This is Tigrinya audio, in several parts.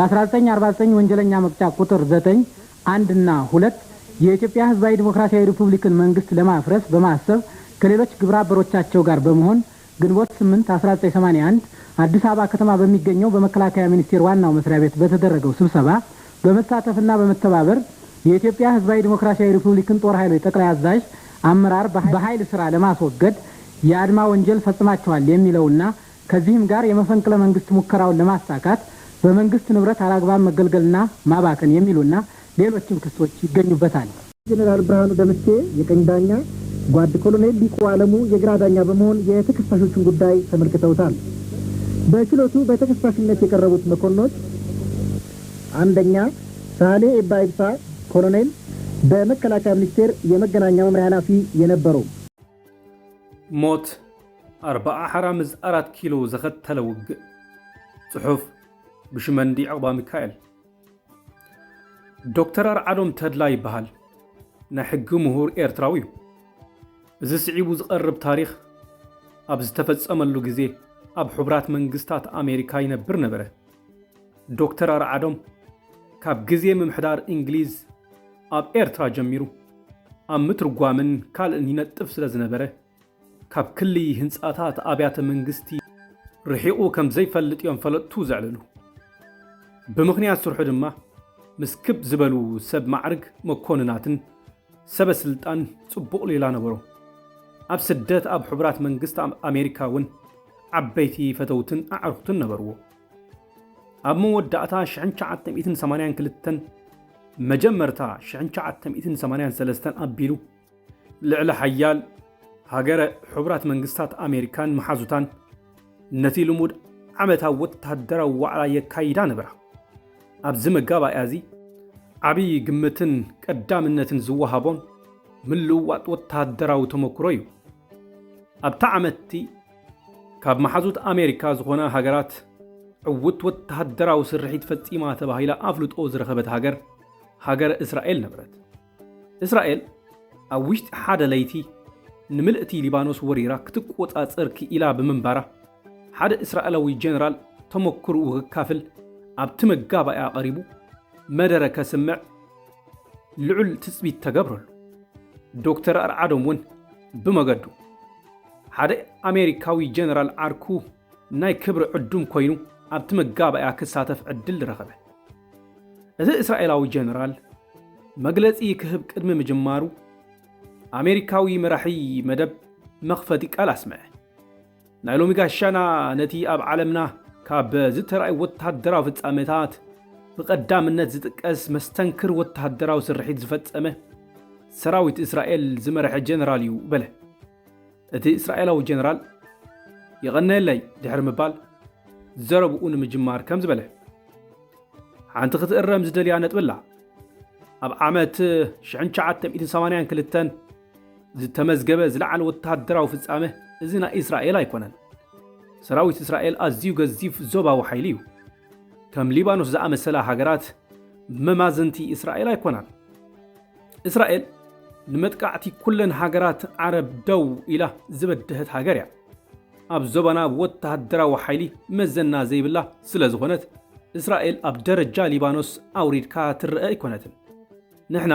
በ1949 ወንጀለኛ መቅጫ ቁጥር 9 1 እና 2 የኢትዮጵያ ሕዝባዊ ዲሞክራሲያዊ ሪፑብሊክን መንግስት ለማፍረስ በማሰብ ከሌሎች ግብረ አበሮቻቸው ጋር በመሆን ግንቦት 8 1981 አዲስ አበባ ከተማ በሚገኘው በመከላከያ ሚኒስቴር ዋናው መስሪያ ቤት በተደረገው ስብሰባ በመሳተፍና በመተባበር የኢትዮጵያ ሕዝባዊ ዲሞክራሲያዊ ሪፑብሊክን ጦር ኃይሎች ጠቅላይ አዛዥ አመራር በኃይል ስራ ለማስወገድ የአድማ ወንጀል ፈጽማቸዋል የሚለውና ከዚህም ጋር የመፈንቅለ መንግስት ሙከራውን ለማሳካት በመንግስት ንብረት አላግባብ መገልገልና ማባከን የሚሉና ሌሎችም ክሶች ይገኙበታል። ጀነራል ብርሃኑ ደምሴ የቀኝ ዳኛ፣ ጓድ ኮሎኔል ሊቁ አለሙ የግራ ዳኛ በመሆን የተከሳሾችን ጉዳይ ተመልክተውታል። በችሎቱ በተከሳሽነት የቀረቡት መኮንኖች አንደኛ ሳሌ ኤባ ኢብሳ ኮሎኔል በመከላከያ ሚኒስቴር የመገናኛ መምሪያ ኃላፊ የነበሩ ሞት 4 ኪሎ ዘኸተለ ውግእ ጽሑፍ ብሽመንዲ ዕቕባ ሚካኤል ዶክተር አርዓዶም ተድላ ይበሃል ናይ ሕጊ ምሁር ኤርትራዊ እዩ እዚ ስዒቡ ዝቐርብ ታሪኽ ኣብ ዝተፈጸመሉ ግዜ ኣብ ሕቡራት መንግስታት ኣሜሪካ ይነብር ነበረ። ዶክተር አርዓዶም ካብ ግዜ ምምሕዳር እንግሊዝ ኣብ ኤርትራ ጀሚሩ ኣብ ምትርጓምን ካልእን ይነጥፍ ስለ ዝነበረ ካብ ክሊ ህንፃታት ኣብያተ መንግስቲ ርሒቑ ከም ዘይፈልጥ እዮም ፈለጥቱ ዘዕልሉ። ብምኽንያት ስርሑ ድማ ምስ ክብ ዝበሉ ሰብ ማዕርግ መኮንናትን ሰበስልጣን ጽቡቕ ሌላ ነበሮ። ኣብ ስደት ኣብ ሕቡራት መንግስት ኣሜሪካ እውን ዓበይቲ ፈተውትን ኣዕርኽትን ነበርዎ። ኣብ መወዳእታ 1982 መጀመርታ 1983 ኣቢሉ ልዕሊ ሓያል ሃገረ ሕቡራት መንግስታት ኣሜሪካን መሓዙታን ነቲ ልሙድ ዓመታዊ ወታደራዊ ዋዕላ የካይዳ ነበራ። ኣብዚ መጋባእያ እዚ ዓብዪ ግምትን ቀዳምነትን ዝወሃቦም ምልውዋጥ ወታደራዊ ተመክሮ እዩ። ኣብታ ዓመቲ ካብ መሓዙት ኣሜሪካ ዝኾነ ሃገራት ዕውት ወታደራዊ ስርሒት ፈጺማ ተባሂላ ኣፍልጦ ዝረኸበት ሃገረ እስራኤል ነበረት። እስራኤል ኣብ ውሽጢ ሓደ ለይቲ ንምልእቲ ሊባኖስ ወሪራ ክትቆጻጸር ክኢላ ብምንባራ ሓደ እስራኤላዊ ጀነራል ተመክርኡ ክካፍል ኣብቲ መጋባእያ ቀሪቡ መደረ ከስምዕ ልዑል ትፅቢት ተገብረሉ። ዶክተር አርዓዶም እውን ብመገዱ ሓደ ኣሜሪካዊ ጀነራል ዓርኩ ናይ ክብሪ ዕዱም ኮይኑ ኣብቲ መጋባእያ ክሳተፍ ዕድል ረኸበ። እዚ እስራኤላዊ ጀነራል መግለጺ ክህብ ቅድሚ ምጅማሩ ኣሜሪካዊ መራሒ መደብ መኽፈቲ ቃል ኣስምዐ። ናይ ሎሚ ጋሻና ነቲ ኣብ ዓለምና ካብ ዝተራእዩ ወታደራዊ ፍጻሜታት ብቐዳምነት ዝጥቀስ መስተንክር ወታደራዊ ስርሒት ዝፈጸመ ሰራዊት እስራኤል ዝመርሐ ጀነራል እዩ በለ። እቲ እስራኤላዊ ጀነራል ይቐነየለይ ድሕሪ ምባል ዘረብኡ ንምጅማር ከም ዝበለ ሓንቲ ክትእረም ዝደልያ ነጥብላ ኣብ ዓመት 1982 ዝተመዝገበ ዝለዓለ ወታደራዊ ፍጻመ እዚ ናይ እስራኤል ኣይኮነን። ሰራዊት እስራኤል ኣዝዩ ገዚፍ ዞባዊ ሓይሊ እዩ። ከም ሊባኖስ ዝኣመሰላ ሃገራት መማዘንቲ እስራኤል ኣይኮናን። እስራኤል ንመጥቃዕቲ ኩለን ሃገራት ዓረብ ደው ኢላ ዝበድህት ሃገር እያ። ኣብ ዞባና ወታደራዊ ሓይሊ መዘና ዘይብላ ስለ ዝኾነት እስራኤል ኣብ ደረጃ ሊባኖስ ኣውሪድካ ትርአ ኣይኮነትን። ንሕና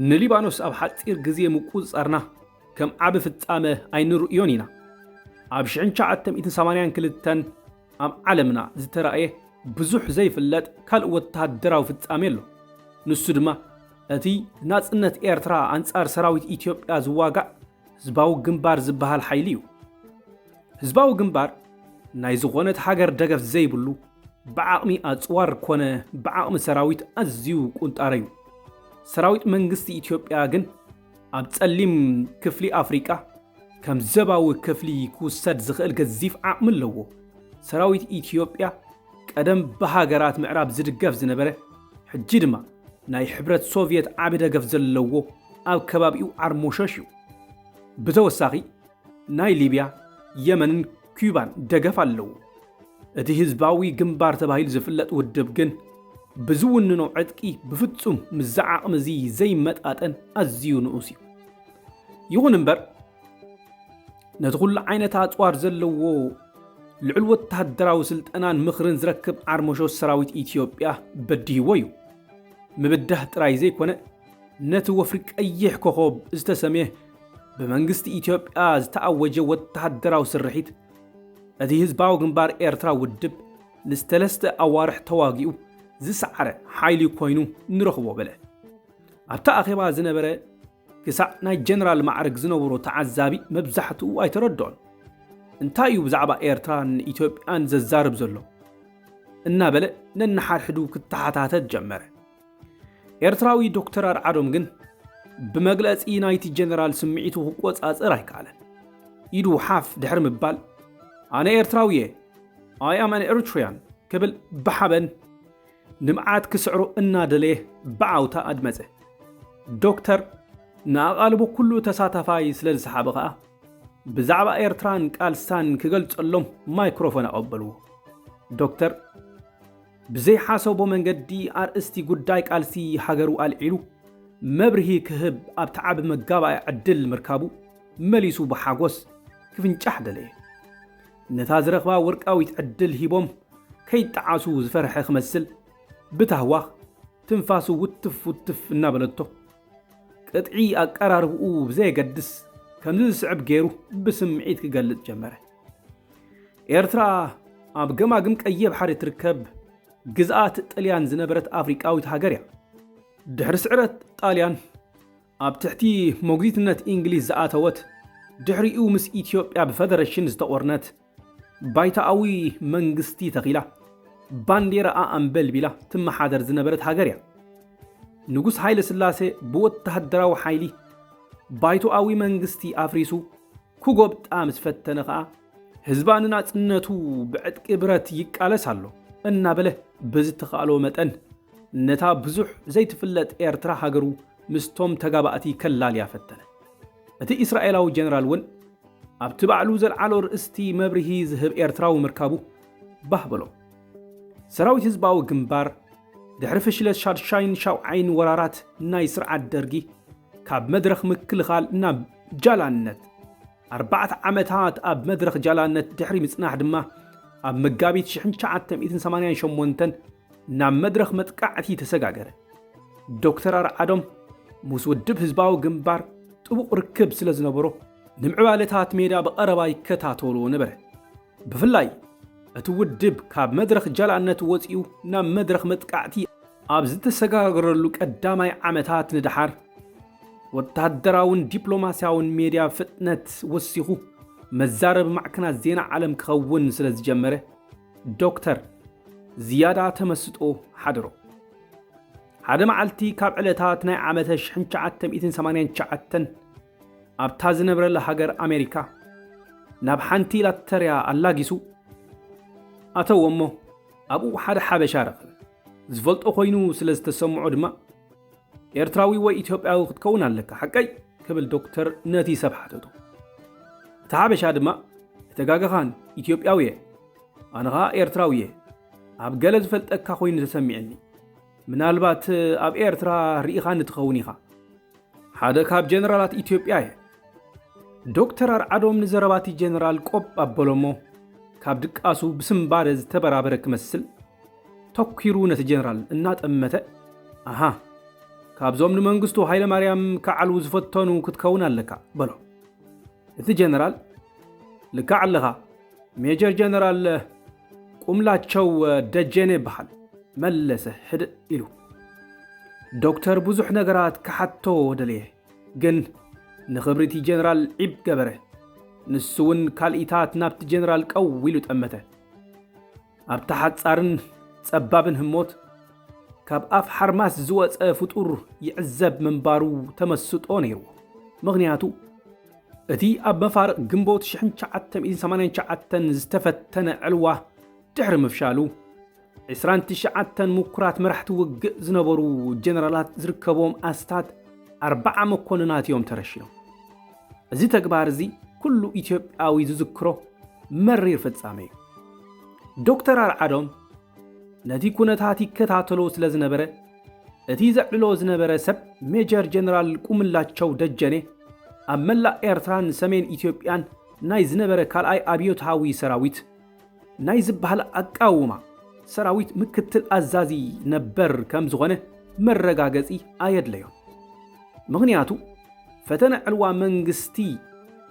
ንሊባኖስ ኣብ ሓፂር ግዜ ምቁፅጻርና ከም ዓብ ፍጻመ ኣይንርእዮን ኢና። ኣብ 1982 ኣብ ዓለምና ዝተረእየ ብዙሕ ዘይፍለጥ ካልእ ወታደራዊ ፍጻሜ ኣሎ። ንሱ ድማ እቲ ናጽነት ኤርትራ ኣንጻር ሰራዊት ኢትዮጵያ ዝዋጋዕ ህዝባዊ ግንባር ዝበሃል ሓይሊ እዩ። ህዝባዊ ግንባር ናይ ዝኾነት ሃገር ደገፍ ዘይብሉ ብዓቕሚ ኣጽዋር ኮነ ብዓቕሚ ሰራዊት ኣዝዩ ቁንጣረ እዩ። ሰራዊት መንግስቲ ኢትዮጵያ ግን ኣብ ጸሊም ክፍሊ ኣፍሪቃ ከም ዘባዊ ክፍሊ ክውሰድ ዝኽእል ገዚፍ ዓቕሚ ኣለዎ። ሰራዊት ኢትዮጵያ ቀደም ብሃገራት ምዕራብ ዝድገፍ ዝነበረ ሕጂ ድማ ናይ ሕብረት ሶቪየት ዓብ ደገፍ ዘለዎ ኣብ ከባቢኡ ዓርሞሸሽ እዩ። ብተወሳኺ ናይ ሊብያ፣ የመንን ኩባን ደገፍ ኣለዎ። እቲ ህዝባዊ ግንባር ተባሂሉ ዝፍለጥ ውድብ ግን ብዝውንኖ ዕጥቂ ብፍጹም ምዛ ዓቕሚ እዚ ዘይመጣጠን ኣዝዩ ንኡስ እዩ። ይኹን እምበር ነቲ ኩሉ ዓይነት ኣጽዋር ዘለዎ ልዕል ወተሃደራዊ ስልጠናን ምኽርን ዝረክብ ዓርሞሾ ሰራዊት ኢትዮጵያ በዲህዎ እዩ ምብዳህ ጥራይ ዘይኮነ ነቲ ወፍሪ ቀይሕ ኮኸብ ዝተሰምየ ብመንግስቲ ኢትዮጵያ ዝተኣወጀ ወተሃደራዊ ስርሒት እቲ ህዝባዊ ግንባር ኤርትራ ውድብ ንዝተለስተ ኣዋርሕ ተዋጊኡ ዝሰዓረ ሓይሊ ኮይኑ ንረኽቦ በለ ኣብታ ኣኼባ ዝነበረ ክሳዕ ናይ ጀነራል ማዕረግ ዝነበሮ ተዓዛቢ መብዛሕትኡ ኣይተረድኦን እንታይ እዩ ብዛዕባ ኤርትራን ኢትዮጵያን ዘዛርብ ዘሎ እናበለ ነናሓድሕዱ ክተሓታተት ጀመረ ኤርትራዊ ዶክተር ኣርዓዶም ግን ብመግለፂ ናይቲ ጀነራል ስምዒቱ ክቆፃፅር ኣይከኣለን ኢዱ ሓፍ ድሕሪ ምባል ኣነ ኤርትራዊ እየ I am an Eritrean ክብል ብሓበን ንምዓት ክስዕሮ እናደለየ ብዓውታ ኣድመፀ ዶክተር ንኣቓልቦ ኩሉ ተሳታፋይ ስለ ዝሰሓበ ከዓ ብዛዕባ ኤርትራን ቃልሳን ክገልጸሎም ማይክሮፎን ኣቐበልዎ ዶክተር ብዘይሓሰቦ መንገዲ ኣርእስቲ ጉዳይ ቃልሲ ሃገሩ ኣልዒሉ መብርሂ ክህብ ኣብ ተዓብ መጋባይ ዕድል ምርካቡ መሊሱ ብሓጎስ ክፍንጫሕ ደለየ ነታ ዝረኽባ ወርቃዊት ዕድል ሂቦም ከይጠዓሱ ዝፈርሐ ክመስል ብታህዋኽ ትንፋሱ ውትፍ ውትፍ እናበለቶ ቅጥዒ ኣቀራርብኡ ብዘየገድስ ከምዚ ዝስዕብ ገይሩ ብስምዒት ክገልጽ ጀመረ ኤርትራ ኣብ ገማግም ቀየ ባሕሪ ትርከብ ግዝኣት ጣልያን ዝነበረት ኣፍሪቃዊት ሃገር እያ ድሕሪ ስዕረት ጣልያን ኣብ ትሕቲ ሞግዚትነት እንግሊዝ ዝኣተወት ድሕሪኡ ምስ ኢትዮጵያ ብፌደሬሽን ዝተቆርነት ባይታዊ መንግስቲ ተኺላ ባንዴራ ኣንበል ቢላ ትመሓደር ዝነበረት ሃገር እያ ንጉስ ሃይለ ስላሴ ብወተሃደራዊ ሓይሊ ባይታዊ መንግስቲ ኣፍሪሱ ክጎብጣ ምስ ፈተነ ከዓ ህዝባ ንናጽነቱ ብዕጥቂ ብረት ይቃለስ ኣሎ እናበለ ብዝተኻእሎ መጠን ነታ ብዙሕ ዘይትፍለጥ ኤርትራ ሃገሩ ምስቶም ተጋባእቲ ከላልያ ፈተነ እቲ እስራኤላዊ ጀነራል ውን ኣብቲ ባዕሉ ዘልዓሎ ርእስቲ መብርሂ ዝህብ ኤርትራዊ ምርካቡ ባህ ብሎ ሰራዊት ህዝባዊ ግንባር ድሕሪ ፍሽለት ሻድሻይን ሻውዓይን ወራራት ናይ ስርዓት ደርጊ ካብ መድረኽ ምክልኻል ናብ ጃላነት 4 ዓመታት ኣብ መድረኽ ጃላነት ድሕሪ ምጽናሕ ድማ ኣብ መጋቢት 1988 ናብ መድረኽ መጥቃዕቲ ተሰጋገረ ዶክተር ኣርዓዶም ምስ ውድብ ህዝባዊ ግንባር ጥቡቕ ርክብ ስለ ዝነበሮ ንምዕባለታት ሜዳ በቐረባ ይከታተሎ ነበረ ብፍላይ እቲ ውድብ ካብ መድረኽ ጃላነት ወፂኡ ናብ መድረኽ መጥቃዕቲ ኣብ ዝተሰጋገረሉ ቀዳማይ ዓመታት ንድሓር ወተሃደራውን ዲፕሎማስያውን ሜድያ ፍጥነት ወሲኹ መዛረብ ማዕከናት ዜና ዓለም ክኸውን ስለ ዝጀመረ ዶክተር ዝያዳ ተመስጦ ሓድሮ ሓደ መዓልቲ ካብ ዕለታት ናይ ዓመተ 1989 ኣብታ ዝነበረላ ሃገር ኣሜሪካ ናብ ሓንቲ ላተርያ ኣላጊሱ ኣተወሞ ኣብኡ ሓደ ሓበሻ ረኸበ ዝፈልጦ ኮይኑ ስለ ዝተሰምዖ ድማ ኤርትራዊ ወይ ኢትዮጵያዊ ክትከውን ኣለካ ሓቀይ ክብል ዶክተር ነቲ ሰብ ሓተቱ እቲ ሓበሻ ድማ እተጋገኻን ኢትዮጵያዊ እየ ኣነኻ ኤርትራዊ እየ ኣብ ገለ ዝፈልጠካ ኮይኑ ተሰሚዕኒ ምናልባት ኣብ ኤርትራ ርኢኻ ንትኸውን ኢኻ ሓደ ካብ ጀነራላት ኢትዮጵያ እየ ዶክተር ኣርዓዶም ንዘረባቲ ጀነራል ቆብ ኣበሎሞ ካብ ድቃሱ ብስምባረ ዝተበራበረ ክመስል ተኪሩ ነቲ ጀነራል እናጠመተ ኣሃ ካብዞም ንመንግስቱ ሃይለ ማርያም ከዓሉ ዝፈተኑ ክትከውን ኣለካ በሎ እቲ ጀነራል ልካ ኣለኻ ሜጀር ጀነራል ቁምላቸው ደጀኔ ይበሃል መለሰ ሕድእ ኢሉ ዶክተር ብዙሕ ነገራት ክሓቶ ደለየ ግን ንኽብሪቲ ጀነራል ዒብ ገበረ ንሱውን ካልኢታት ናብቲ ጀነራል ቀው ኢሉ ጠመተ ኣብታ ሓጻርን ጸባብን ህሞት ካብ ኣፍ ሓርማስ ዝወፀ ፍጡር ይዕዘብ መንባሩ ተመስጦ ነይሩ ምኽንያቱ እቲ ኣብ መፋርቕ ግንቦት 1989 ዝተፈተነ ዕልዋ ድሕሪ ምፍሻሉ 29 ምኩራት መራሕቲ ውግእ ዝነበሩ ጀነራላት ዝርከቦም ኣስታት 40 መኮንናት እዮም ተረሺኖም እዚ ተግባር እዚ ኩሉ ኢትዮጵያዊ ዝዝክሮ መሪር ፍጻመ እዩ ዶክተር ኣርዓዶም ነቲ ኩነታት ይከታተሎ ስለ ዝነበረ እቲ ዘዕልሎ ዝነበረ ሰብ ሜጀር ጀነራል ቁምላቸው ደጀኔ ኣብ መላእ ኤርትራን ሰሜን ኢትዮጵያን ናይ ዝነበረ ካልኣይ ኣብዮታዊ ሰራዊት ናይ ዝበሃል ኣቃውማ ሰራዊት ምክትል ኣዛዚ ነበር ከም ዝኾነ መረጋገፂ ኣየድለዮም። ምኽንያቱ ፈተነ ዕልዋ መንግስቲ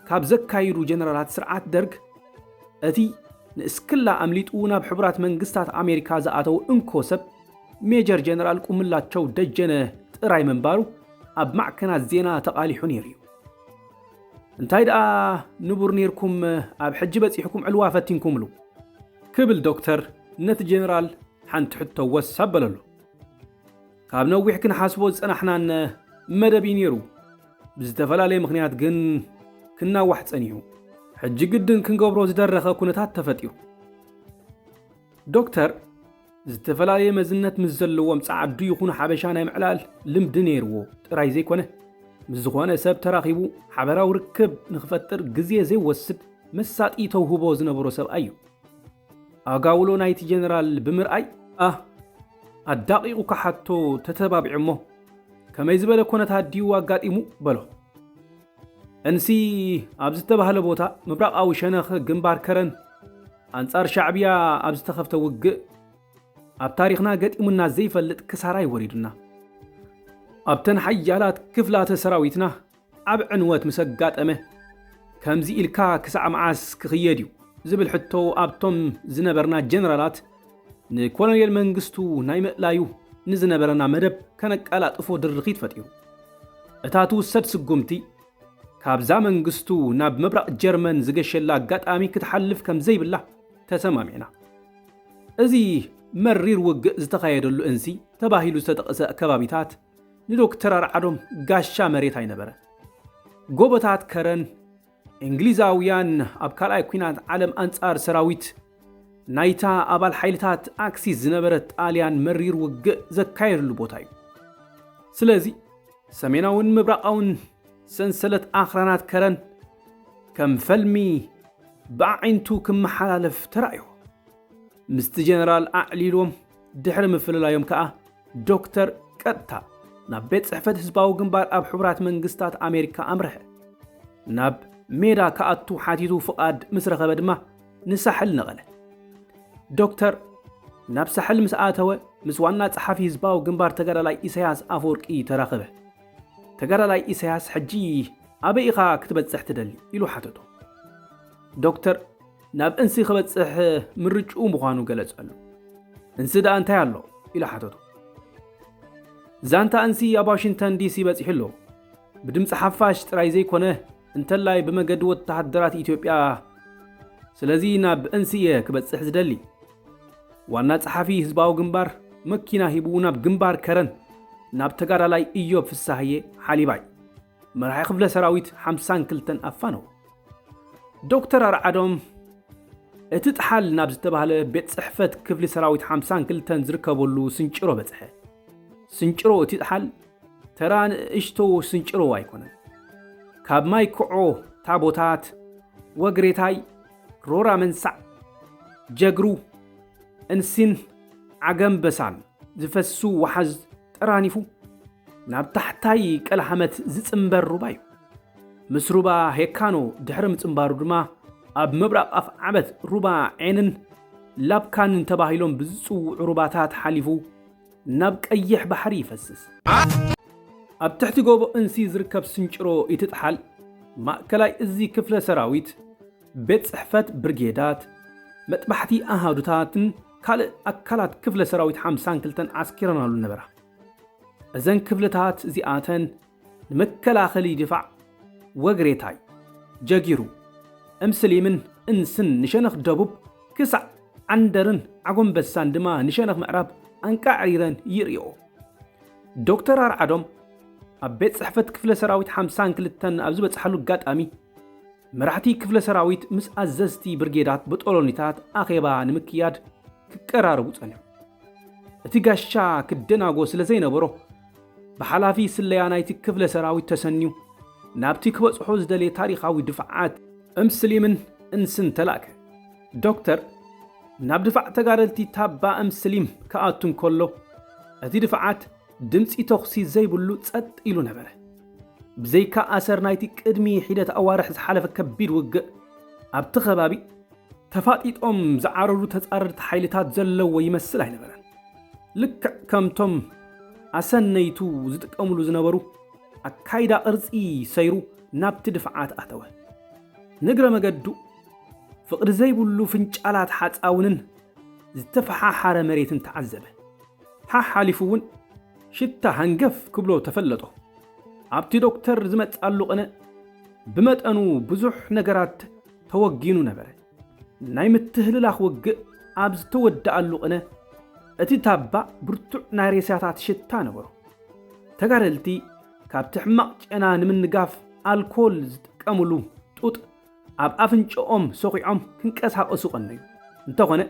ካብ ዘካይዱ ጀነራላት ስርዓት ደርግ እቲ ንእስክላ ኣምሊጡ ናብ ሕቡራት መንግስታት ኣሜሪካ ዝኣተው እንኮ ሰብ ሜጀር ጀነራል ቁምላቸው ደጀነ ጥራይ መንባሩ ኣብ ማዕከናት ዜና ተቓሊሑ ነይሩ እዩ። እንታይ ደኣ ንቡር ነርኩም ኣብ ሕጂ በፂሕኩም ዕልዋ ፈቲንኩምሉ ክብል ዶክተር ነቲ ጀነራል ሓንቲ ሕቶ ወሳብ በለሎ። ካብ ነዊሕ ክንሓስቦ ዝፀናሕናን መደብ ነይሩ፣ ብዝተፈላለየ ምኽንያት ግን ክናዋሕ ፀኒሑ ሕጂ ግድን ክንገብሮ ዝደረኸ ኩነታት ተፈጢሩ። ዶክተር ዝተፈላለየ መዝነት ምስ ዘለዎም ፃዓዱ ይኹኑ ሓበሻ ናይ ምዕላል ልምዲ ነይርዎ ጥራይ ዘይኮነ ምስ ዝኾነ ሰብ ተራኺቡ ሓበራዊ ርክብ ንኽፈጥር ግዜ ዘይወስድ መሳጢ ተውህቦ ዝነበሮ ሰብኣይ እዩ። ኣጋውሎ ናይቲ ጀነራል ብምርኣይ ኣዳቂቑ ካሓቶ ተተባቢዑ እሞ ከመይ ዝበለ ኩነታት ድዩ ኣጋጢሙ በሎ። እንሲ ኣብ ዝተባህለ ቦታ ምብራቃዊ ሸነኽ ግንባር ከረን ኣንጻር ሻዕብያ ኣብ ዝተኸፍተ ውግእ ኣብ ታሪኽና ገጢሙና ዘይፈልጥ ክሳራ ይወሪዱና። ኣብተን ሓያላት ክፍላተ ሰራዊትና ኣብ ዕንወት ምስ ኣጋጠመ ከምዚ ኢልካ ክሳዕ መዓስ ክኽየድ እዩ ዝብል ሕቶ ኣብቶም ዝነበርና ጀነራላት ንኮሎኔል መንግስቱ ናይ ምእላዩ ንዝነበረና መደብ ከነቃላጥፎ ድርኺት ፈጢሩ። እታ ትውሰድ ስጉምቲ ካብዛ መንግስቱ ናብ ምብራቕ ጀርመን ዝገሸላ ኣጋጣሚ ክትሓልፍ ከም ዘይብላ ተሰማሚዕና። እዚ መሪር ውግእ ዝተኻየደሉ እንሲ ተባሂሉ ዝተጠቐሰ ከባቢታት ንዶክተር ኣርዓዶም ጋሻ መሬት ኣይነበረ። ጎቦታት ከረን እንግሊዛውያን ኣብ ካልኣይ ኩናት ዓለም ኣንጻር ሰራዊት ናይታ ኣባል ሓይልታት ኣክሲስ ዝነበረት ጣልያን መሪር ውግእ ዘካየደሉ ቦታ እዩ። ስለዚ ሰሜናውን ምብራቃውን ሰንሰለት ኣኽራናት ከረን ከም ፈልሚ ብዓይንቱ ክመሓላለፍ ተራእዮ። ምስቲ ጀነራል ኣዕሊሎም ድሕሪ ምፍልላዮም ከዓ ዶክተር ቀጥታ ናብ ቤት ጽሕፈት ህዝባዊ ግንባር ኣብ ሕቡራት መንግስታት ኣሜሪካ ኣምርሐ። ናብ ሜዳ ከኣቱ ሓቲቱ ፍቓድ ምስ ረኸበ ድማ ንሳሕል ነቐለ። ዶክተር ናብ ሳሕል ምስ ኣተወ ምስ ዋና ጸሓፊ ህዝባዊ ግንባር ተጋዳላይ ኢሳያስ ኣፈወርቂ ተራኸበ። ተጋዳላይ ኢሳያስ ሕጂ ኣበይ ኢኻ ክትበጽሕ ትደሊ ኢሉ ሓተቶ። ዶክተር ናብ እንሲ ክበጽሕ ምርጭኡ ምዃኑ ገለጸሉ። እንሲ ደኣ እንታይ ኣሎ ኢሉ ሓተቶ። ዛንታ እንሲ ኣብ ዋሽንግተን ዲሲ በፂሑ ኣሎ። ብድምፂ ሓፋሽ ጥራይ ዘይኮነ እንተላይ ብመገዲ ወተሃደራት ኢትዮጵያ። ስለዚ ናብ እንሲ እየ ክበጽሕ ዝደሊ። ዋና ጸሓፊ ህዝባዊ ግንባር መኪና ሂቡ ናብ ግንባር ከረን ናብ ተጋዳላይ ኢዮብ ፍሳህየ ሓሊባይ መራሒ ክፍለ ሰራዊት 52 ኣፋነው። ዶክተር ኣርዓዶም እቲ ጥሓል ናብ ዝተባህለ ቤት ጽሕፈት ክፍሊ ሰራዊት 52 ዝርከበሉ ስንጭሮ በጽሐ። ስንጭሮ እቲ ጥሓል ተራ ንእሽቶ ስንጭሮ ኣይኮነን። ካብ ማይ ክዖ ታቦታት ወግሬታይ ሮራ መንሳዕ ጀግሩ እንሲን ዓገምበሳን ዝፈሱ ወሓዝ ጠራኒፉ ናብ ታሕታይ ቀልሓመት ዝጽምበር ሩባ እዩ። ምስ ሩባ ሄካኖ ድሕሪ ምጽምባሩ ድማ ኣብ ምብራቕ ኣፍ ዓበት ሩባ ዔንን ላብካንን ተባሂሎም ብዝጽውዑ ሩባታት ሓሊፉ ናብ ቀይሕ ባሕሪ ይፈስስ። ኣብ ትሕቲ ጎቦ እንሲ ዝርከብ ስንጭሮ ይትጥሓል ማእከላይ እዚ ክፍለ ሰራዊት ቤት ጽሕፈት ብርጌዳት መጥባሕቲ ኣሃዱታትን ካልእ ኣካላት ክፍለ ሰራዊት 52 ዓስኪረናሉ ነበራ። እዘን ክፍልታት እዚኣተን ንመከላኸሊ ድፋዕ ወግሬታይ ጀጊሩ እምስሊምን እንስን ንሸነኽ ደቡብ ክሳዕ ዓንደርን ዓጎንበሳን ድማ ንሸነኽ ምዕራብ ኣንቃዕሪረን ይርዮ። ዶክተር ኣርዓዶም ኣብ ቤት ጽሕፈት ክፍለ ሰራዊት 52 ኣብ ዝበጽሓሉ ኣጋጣሚ መራሕቲ ክፍለ ሰራዊት ምስ ኣዘዝቲ ብርጌዳት ብጦሎኒታት ኣኼባ ንምክያድ ክቀራረቡ ጸኒሑ። እቲ ጋሻ ክደናጎ ስለ ዘይነበሮ ብሓላፊ ስለያ ናይቲ ክፍለ ሰራዊት ተሰኒዩ ናብቲ ክበጽሖ ዝደለየ ታሪኻዊ ድፍዓት እምስሊምን እንስን ተላእከ። ዶክተር ናብ ድፋዕ ተጋደልቲ ታባ እምስሊም ከኣቱ እንከሎ እቲ ድፍዓት ድምፂ ተኽሲ ዘይብሉ ጸጥ ኢሉ ነበረ። ብዘይካ ኣሰር ናይቲ ቅድሚ ሒደት ኣዋርሕ ዝሓለፈ ከቢድ ውግእ ኣብቲ ከባቢ ተፋጢጦም ዝዓረሩ ተጻረርቲ ሓይልታት ዘለዎ ይመስል ኣይነበረን። ልክዕ ከምቶም ኣሰነይቱ ዝጥቀምሉ ዝነበሩ ኣካይዳ ቅርጺ ሰይሩ ናብቲ ድፍዓት ኣተወ። ንግረ መገዱ ፍቕሪ ዘይብሉ ፍንጫላት ሓፃውንን ዝተፈሓሓረ መሬትን ተዓዘበ። ሓሓሊፉ እውን ሽታ ሃንገፍ ክብሎ ተፈለጦ። ኣብቲ ዶክተር ዝመጻሉ ቅነ ብመጠኑ ብዙሕ ነገራት ተወጊኑ ነበረ። ናይ ምትህልላኽ ውግእ ኣብ ዝተወድኣሉ ቅነ እቲ ታባ ብርቱዕ ናይ ሬሳታት ሽታ ነበሩ። ተጋደልቲ ካብቲ ሕማቕ ጨና ንምንጋፍ ኣልኮል ዝጥቀሙሉ ጡጥ ኣብ ኣፍንጮኦም ሰኺዖም ክንቀሳቐሱ ቀነዩ። እንተኾነ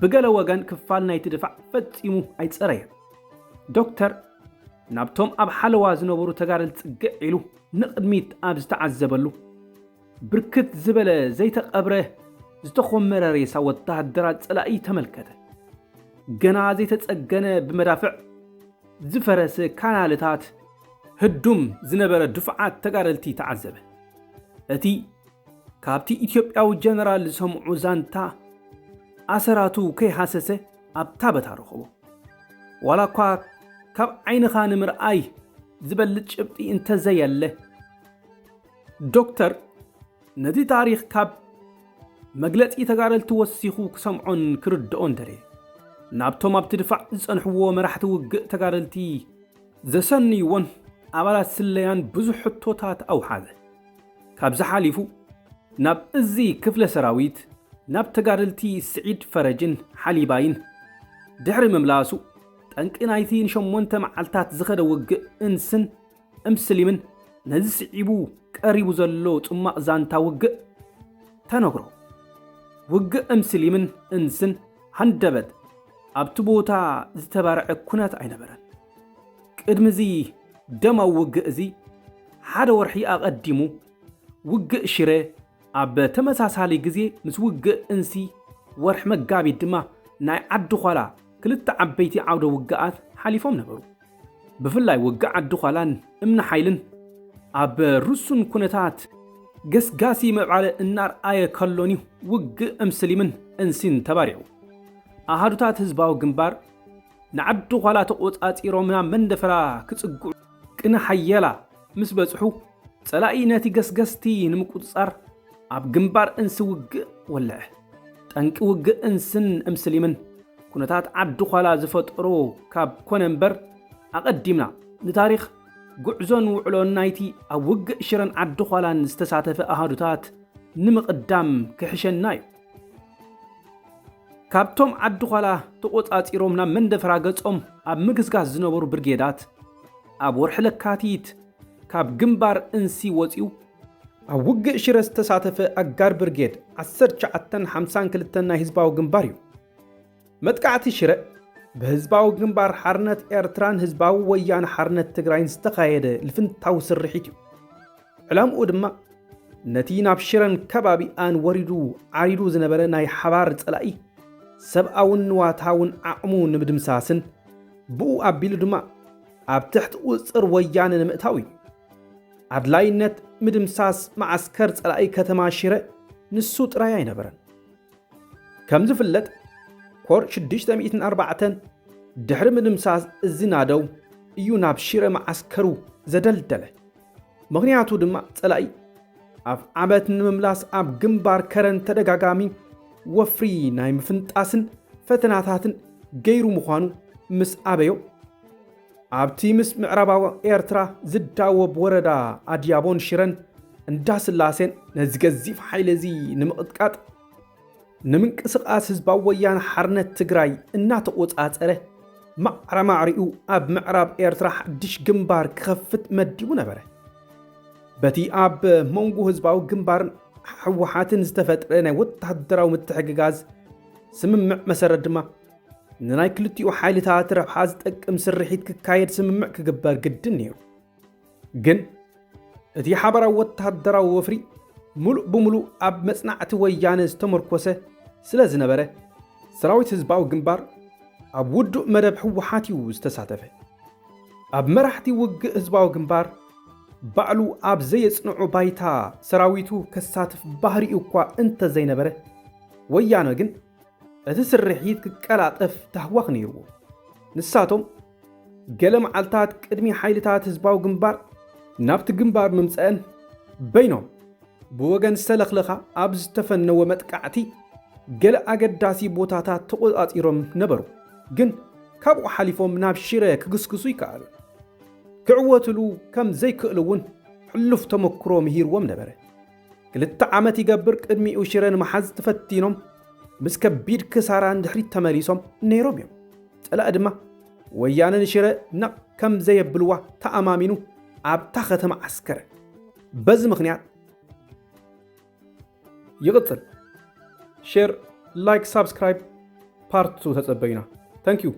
ብገለ ወገን ክፋል ናይቲ ድፋዕ ፈጺሙ ኣይጸረየን። ዶክተር ናብቶም ኣብ ሓለዋ ዝነበሩ ተጋደልቲ ጽግዕ ኢሉ ንቕድሚት ኣብ ዝተዓዘበሉ ብርክት ዝበለ ዘይተቐብረ ዝተኾመረ ሬሳ ወታደራት ጸላኢ ተመልከተ። ገና ዘይተጸገነ ብመዳፍዕ ዝፈረሰ ካናልታት ህዱም ዝነበረ ድፍዓት ተጋደልቲ ተዓዘበ። እቲ ካብቲ ኢትዮጵያዊ ጀነራል ዝሰምዑ ዛንታ ኣሰራቱ ከይሃሰሰ ኣብታ በታ ረኸቦ። ዋላ እኳ ካብ ዓይንኻ ንምርኣይ ዝበልጥ ጭብጢ እንተዘየለ ዶክተር ነቲ ታሪኽ ካብ መግለጺ ተጋደልቲ ወሲኹ ክሰምዖን ክርድኦን ደለየ። ናብቶም ኣብቲ ድፋዕ ዝጸንሕዎ መራሕቲ ውግእ ተጋደልቲ ዘሰንይዎን ኣባላት ስለያን ብዙሕ ሕቶታት ኣውሓዘ። ካብዚ ሓሊፉ ናብ እዚ ክፍለ ሰራዊት ናብ ተጋደልቲ ስዒድ ፈረጅን ሓሊባይን ድሕሪ ምምላሱ ጠንቂ ናይቲ ን8 መዓልታት ዝኸደ ውግእ እንስን እምስሊምን ነዚ ስዒቡ ቀሪቡ ዘሎ ጽማቕ ዛንታ ውግእ ተነግሮ። ውግእ እምስሊምን እንስን ሃንደበት ኣብቲ ቦታ ዝተባርዐ ኩነት ኣይነበረን። ቅድሚዚ ደማዊ ውግእ እዚ ሓደ ወርሒ ኣቐዲሙ ውግእ ሽረ ኣብ ተመሳሳሊ ግዜ ምስ ውግእ እንሲ ወርሒ መጋቢት ድማ ናይ ዓዲ ኋላ ክልተ ዓበይቲ ዓውደ ውግኣት ሓሊፎም ነበሩ። ብፍላይ ውግእ ዓዲ ኋላን እምኒ ሓይልን ኣብ ርሱን ኩነታት ገስጋሲ መዕባለ እናርኣየ ከሎኒ ውግእ እምስሊምን እንሲን ተባሪዑ። ኣሃዱታት ህዝባዊ ግንባር ንዓዲ ኋላ ተቆጻጺሮም ናብ መንደፈራ ክጽጉዑ ቅነ ሓየላ ምስ በጽሑ ጸላኢ ነቲ ገስገስቲ ንምቁጽጻር ኣብ ግንባር እንሲ ውግእ ወልዐ። ጠንቂ ውግእ እንስን እምስሊምን ኩነታት ዓዲ ኋላ ዝፈጥሮ ካብ ኮነ እምበር ኣቐዲምና ንታሪኽ ጉዕዞን ውዕሎን ናይቲ ኣብ ውግእ ሽረን ዓዲ ኋላን ዝተሳተፈ ኣሃዱታት ንምቕዳም ክሕሸና እዩ። ካብቶም ዓዲ ኋላ ተቆጻጺሮም ናብ መንደፈራ ገጾም ኣብ ምግዝጋዝ ዝነበሩ ብርጌዳት ኣብ ወርሒ ለካቲት ካብ ግንባር እንሲ ወፂኡ ኣብ ውግእ ሽረ ዝተሳተፈ ኣጋር ብርጌድ 1952 ናይ ህዝባዊ ግንባር እዩ። መጥቃዕቲ ሽረ ብህዝባዊ ግንባር ሓርነት ኤርትራን ህዝባዊ ወያነ ሓርነት ትግራይን ዝተኻየደ ልፍንታዊ ስርሒት እዩ። ዕላምኡ ድማ ነቲ ናብ ሽረን ከባቢኣን ወሪዱ ዓሪዱ ዝነበረ ናይ ሓባር ጸላኢ ሰብኣውን ንዋታውን ዓቕሙ ንምድምሳስን ብኡ ኣቢሉ ድማ ኣብ ትሕቲ ቁፅር ወያነ ንምእታው እዩ። ኣድላይነት ምድምሳስ ማዓስከር ጸላኢ ከተማ ሽረ ንሱ ጥራይ ኣይነበረን። ከም ዝፍለጥ ኮር 604 ድሕሪ ምድምሳስ እዚ ናደው እዩ ናብ ሽረ ማዓስከሩ ዘደልደለ። ምኽንያቱ ድማ ጸላኢ ኣብ ዓመት ንምምላስ ኣብ ግንባር ከረን ተደጋጋሚ ወፍሪ ናይ ምፍንጣስን ፈተናታትን ገይሩ ምዃኑ ምስ ኣበዮ ኣብቲ ምስ ምዕራባዊ ኤርትራ ዝዳወብ ወረዳ ኣድያቦን ሽረን እንዳስላሴን ነዚ ገዚፍ ሓይሊ እዚ ንምቕጥቃጥ ንምንቅስቓስ ህዝባዊ ወያነ ሓርነት ትግራይ እናተቆጻጸረ ማዕረማዕሪኡ ኣብ ምዕራብ ኤርትራ ሓድሽ ግንባር ክኸፍት መዲቡ ነበረ። በቲ ኣብ መንጎ ህዝባዊ ግንባርን ሕወሓትን ዝተፈጥረ ናይ ወታደራዊ ምትሕግጋዝ ስምምዕ መሰረት ድማ ንናይ ክልቲኡ ሓይልታት ረብሓ ዝጠቅም ስርሒት ክካየድ ስምምዕ ክግበር ግድን ነይሩ። ግን እቲ ሓበራዊ ወታደራዊ ወፍሪ ሙሉእ ብሙሉእ ኣብ መጽናዕቲ ወያነ ዝተመርኮሰ ስለ ዝነበረ ሰራዊት ህዝባዊ ግንባር ኣብ ውዱእ መደብ ሕወሓት እዩ ዝተሳተፈ። ኣብ መራሕቲ ውግእ ህዝባዊ ግንባር ባዕሉ ኣብ ዘየጽንዑ ባይታ ሰራዊቱ ከሳትፍ ባህሪኡ እኳ እንተዘይነበረ ወያነ ግን እቲ ስርሒት ክቀላጠፍ ታህዋኽ ነይርዎ ንሳቶም ገለ መዓልታት ቅድሚ ሓይልታት ህዝባዊ ግንባር ናብቲ ግንባር ምምፀአን በይኖም ብወገን ዝተለኽለኻ ኣብ ዝተፈነወ መጥቃዕቲ ገለ ኣገዳሲ ቦታታት ተቆፃፂሮም ነበሩ ግን ካብኡ ሓሊፎም ናብ ሽረ ክግስግሱ ይከኣሉ ክዕወትሉ ከም ዘይክእሉ እውን ሕሉፍ ተመክሮ ምሂርዎም ነበረ 2 ዓመት ይገብር ቅድሚኡ ሽረ ንምሓዝ ተፈቲኖም ምስ ከቢድ ክሳራ እንድሕሪት ተመሊሶም ነይሮም እዮም ፀላእ ድማ ወያነ ንሽረ ናቕ ከም ዘየብልዋ ተኣማሚኑ ኣብታ ከተማ ዓስከረ በዚ ምኽንያት ይቕፅል ሼር ላይክ ሳብስክራይብ ፓርት 2 ተጸበዩና ታንክ ዩ